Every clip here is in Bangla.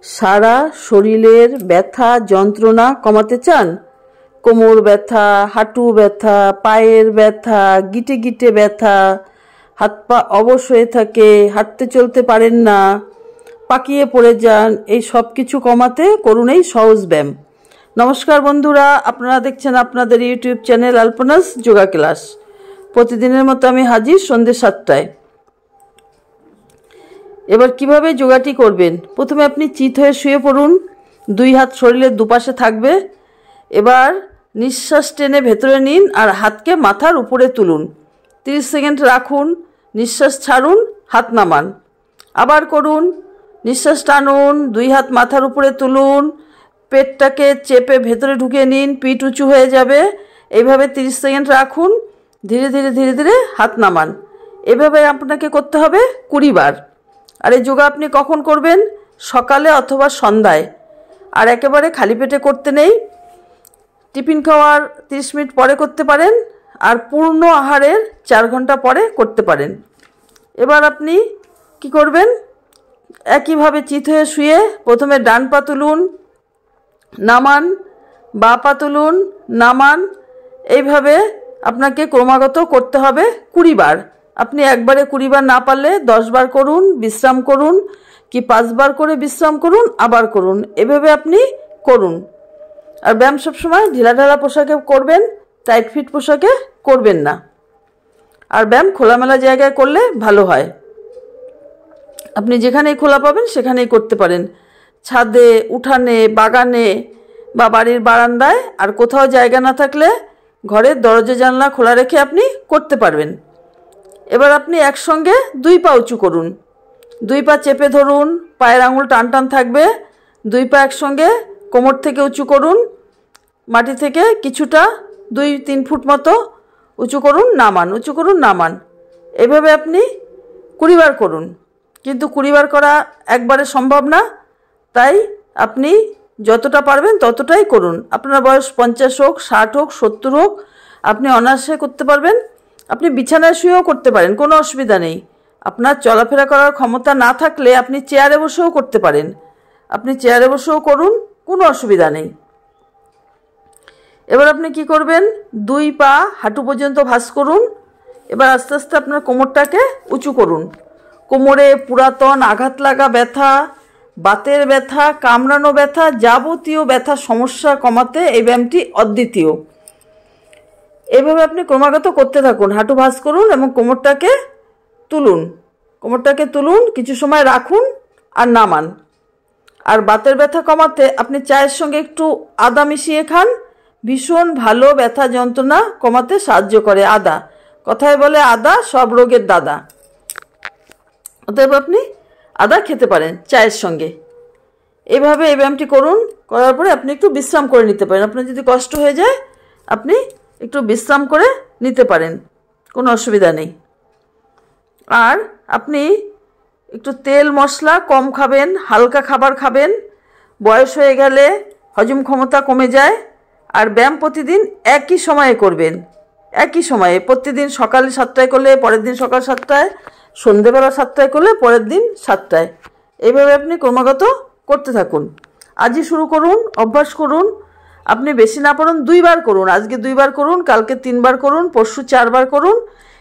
সারা শরীরের ব্যথা যন্ত্রণা কমাতে চান? কোমর ব্যথা, হাঁটু ব্যথা, পায়ের ব্যথা, গিটে গিটে ব্যথা, হাত পা অবশ হয়ে থাকে, হাঁটতে চলতে পারেন না, পাকিয়ে পড়ে যান, এই সব কিছু কমাতে করুন এই সহজ ব্যায়াম। নমস্কার বন্ধুরা, আপনারা দেখছেন আপনাদের ইউটিউব চ্যানেল আলপনাস যোগা ক্লাস। প্রতিদিনের মতো আমি হাজির সন্ধ্যে 7টায়। এবার কিভাবে যোগাটি করবেন? প্রথমে আপনি চিত হয়ে শুয়ে পড়ুন, দুই হাত শরীরের দুপাশে থাকবে। এবার নিঃশ্বাস টেনে ভেতরে নিন আর হাতকে মাথার উপরে তুলুন, 30 সেকেন্ড রাখুন, নিঃশ্বাস ছাড়ুন, হাত নামান। আবার করুন, নিঃশ্বাস টানুন, দুই হাত মাথার উপরে তুলুন, পেটটাকে চেপে ভেতরে ঢুকিয়ে নিন, পিঠ উঁচু হয়ে যাবে। এইভাবে 30 সেকেন্ড রাখুন, ধীরে ধীরে ধীরে ধীরে হাত নামান। এভাবে আপনাকে করতে হবে 20 বার। আর এই যোগা আপনি কখন করবেন? সকালে অথবা সন্ধ্যায়। আর একেবারে খালি পেটে করতে নেই, টিফিন খাওয়ার 30 মিনিট পরে করতে পারেন, আর পূর্ণ আহারের 4 ঘন্টা পরে করতে পারেন। এবার আপনি কি করবেন? একইভাবে চিত হয়ে শুয়ে প্রথমে ডান পা তুলুন, নামান, বাঁ পা তুলুন, নামান। এইভাবে আপনাকে ক্রমাগত করতে হবে 20 বার। আপনি একবারে 20 বার না পারলে 10 বার করুন, বিশ্রাম করুন, কি 5 বার করে বিশ্রাম করুন, আবার করুন। এভাবে আপনি করুন। আর ব্যায়াম সবসময় ঢিলাঢালা পোশাকে করবেন, টাইট ফিট পোশাকে করবেন না। আর ব্যায়াম খোলামেলা জায়গায় করলে ভালো হয়। আপনি যেখানেই খোলা পাবেন সেখানেই করতে পারেন, ছাদে, উঠানে, বাগানে বা বাড়ির বারান্দায়। আর কোথাও জায়গা না থাকলে ঘরের দরজা জানলা খোলা রেখে আপনি করতে পারবেন। এবার আপনি একসঙ্গে 2 পা উঁচু করুন, 2 পা চেপে ধরুন, পায়ের আঙুল টান টান থাকবে। 2 পা একসঙ্গে কোমর থেকে উঁচু করুন, মাটি থেকে কিছুটা 2-3 ফুট মতো উঁচু করুন, নামান, উঁচু করুন, নামান। এভাবে আপনি 20 বার করুন। কিন্তু 20 বার করা একবারে সম্ভব না, তাই আপনি যতটা পারবেন ততটাই করুন। আপনার বয়স 50 হোক, 60 হোক, 70 হোক, আপনি অনায়াসে করতে পারবেন। আপনি বিছানায় শুয়েও করতে পারেন, কোনো অসুবিধা নেই। আপনার চলাফেরা করার ক্ষমতা না থাকলে আপনি চেয়ারে বসেও করতে পারেন, আপনি চেয়ারে বসেও করুন, কোনো অসুবিধা নেই। এবার আপনি কি করবেন? 2 পা হাঁটু পর্যন্ত ভাঁজ করুন। এবার আস্তে আস্তে আপনার কোমরটাকে উঁচু করুন। কোমরে পুরাতন আঘাত লাগা ব্যথা, বাতের ব্যথা, কামড়ানো ব্যথা, যাবতীয় ব্যথা সমস্যা কমাতে এই ব্যায়ামটি অদ্বিতীয়। এভাবে আপনি ক্রমাগত করতে থাকুন। হাঁটু ভাঁজ করুন এবং কোমরটাকে তুলুন, কোমরটাকে তুলুন, কিছু সময় রাখুন আর নামান। আর বাতের ব্যথা কমাতে আপনি চায়ের সঙ্গে একটু আদা মিশিয়ে খান, ভীষণ ভালো ব্যথা যন্ত্রণা কমাতে সাহায্য করে আদা। কথায় বলে আদা সব রোগের দাদা। অতএব আপনি আদা খেতে পারেন চায়ের সঙ্গে। এইভাবে এই ব্যায়ামটি করুন, করার পরে আপনি একটু বিশ্রাম করে নিতে পারেন। আপনার যদি কষ্ট হয়ে যায় আপনি একটু বিশ্রাম করে নিতে পারেন, কোনো অসুবিধা নেই। আর আপনি একটু তেল মশলা কম খাবেন, হালকা খাবার খাবেন। বয়স হয়ে গেলে হজম ক্ষমতা কমে যায়। আর ব্যায়াম প্রতিদিন একই সময়ে করবেন, একই সময়ে। প্রতিদিন সকালে 7টায় করলে পরের দিন সকাল 7টায়, সন্ধেবেলা 7টায় করলে পরের দিন 7টায়। এইভাবে আপনি ক্রমাগত করতে থাকুন। আজই শুরু করুন, অভ্যাস করুন। আপনি বেশি না পারুন 2 বার করুন, আজকে 2 বার করুন, কালকে 3 বার করুন, পরশু 4 বার করুন।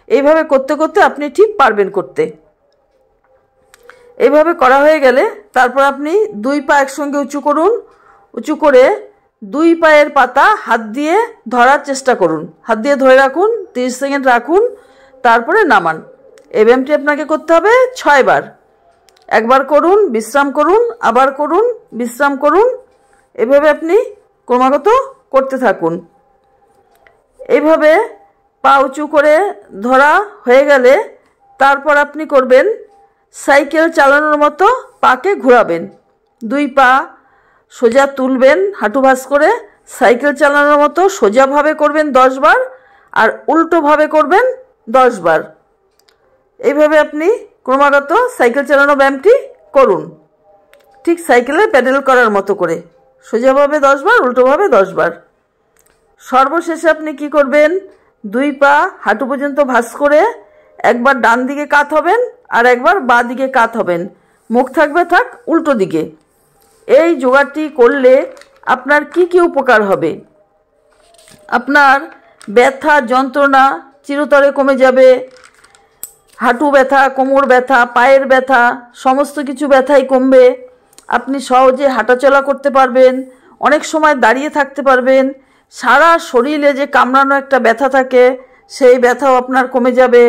এইভাবে করতে করতে আপনি ঠিক পারবেন করতে। এইভাবে করা হয়ে গেলে তারপর আপনি 2 পা একসঙ্গে উঁচু করুন। উঁচু করে 2 পায়ের পাতা হাত দিয়ে ধরার চেষ্টা করুন, হাত দিয়ে ধরে রাখুন, 30 সেকেন্ড রাখুন, তারপরে নামান। এই ব্যায়ামটি আপনাকে করতে হবে 6 বার। একবার করুন, বিশ্রাম করুন, আবার করুন, বিশ্রাম করুন। এভাবে আপনি ক্রমাগত করতে থাকুন। এইভাবে পা উঁচু করে ধরা হয়ে গেলে তারপর আপনি করবেন সাইকেল চালানোর মতো, পাকে ঘোরাবেন। 2 পা সোজা তুলবেন হাঁটু ভাঁজ করে, সাইকেল চালানোর মতো সোজাভাবে করবেন 10 বার, আর উল্টোভাবে করবেন 10 বার। এইভাবে আপনি ক্রমাগত সাইকেল চালানো ব্যায়ামটি করুন, ঠিক সাইকেলে প্যাডেল করার মতো করে, সোজাভাবে 10 বার, উল্টোভাবে 10 বার। সর্বশেষে আপনি কি করবেন? 2 পা হাঁটু পর্যন্ত ভাঁজ করে একবার ডান দিকে কাত হবেন আর একবার বাঁ দিকে কাত হবেন। মুখ থাকবে উল্টো দিকে। এই যোগাটি করলে আপনার কি কি উপকার হবে? আপনার ব্যথা যন্ত্রণা চিরতরে কমে যাবে। হাঁটু ব্যথা, কোমর ব্যথা, পায়ের ব্যথা, সমস্ত কিছু ব্যথাই কমবে। আপনি সহজে হাঁটাচলা করতে পারবেন, অনেক সময় দাঁড়িয়ে থাকতে পারবেন। সারা শরীরে যে কামড়ানো একটা ব্যথা থাকে সেই ব্যথাও আপনার কমে যাবে।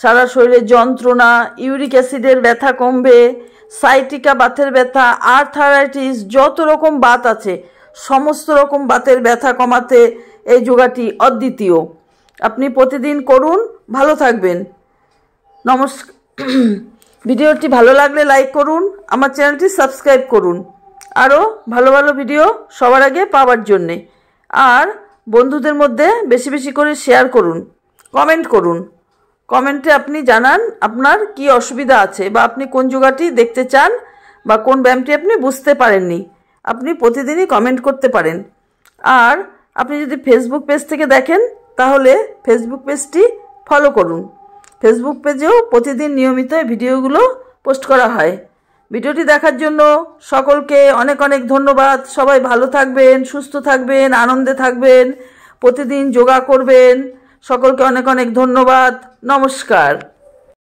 সারা শরীরে যন্ত্রণা, ইউরিক অ্যাসিডের ব্যথা কমবে, সাইটিকা বাতের ব্যথা, আর্থারাইটিস, যত রকম বাত আছে সমস্ত রকম বাতের ব্যথা কমাতে এই যোগাটি অদ্বিতীয়। আপনি প্রতিদিন করুন, ভালো থাকবেন। নমস্কার। ভিডিওটি ভালো লাগলে লাইক করুন, আমার চ্যানেলটি সাবস্ক্রাইব করুন আরও ভালো ভালো ভিডিও সবার আগে পাওয়ার জন্যে। আর বন্ধুদের মধ্যে বেশি বেশি করে শেয়ার করুন, কমেন্ট করুন। কমেন্টে আপনি জানান আপনার কি অসুবিধা আছে বা আপনি কোন যোগাটি দেখতে চান বা কোন ব্যায়ামটি আপনি বুঝতে পারেননি। আপনি প্রতিদিনই কমেন্ট করতে পারেন। আর আপনি যদি ফেসবুক পেজ থেকে দেখেন তাহলে ফেসবুক পেজটি ফলো করুন। ফেসবুক পেজেও প্রতিদিন নিয়মিত ভিডিওগুলো পোস্ট করা হয়। ভিডিওটি দেখার জন্য সকলকে অনেক অনেক ধন্যবাদ। সবাই ভালো থাকবেন, সুস্থ থাকবেন, আনন্দে থাকবেন, প্রতিদিন যোগা করবেন। সকলকে অনেক অনেক ধন্যবাদ। নমস্কার।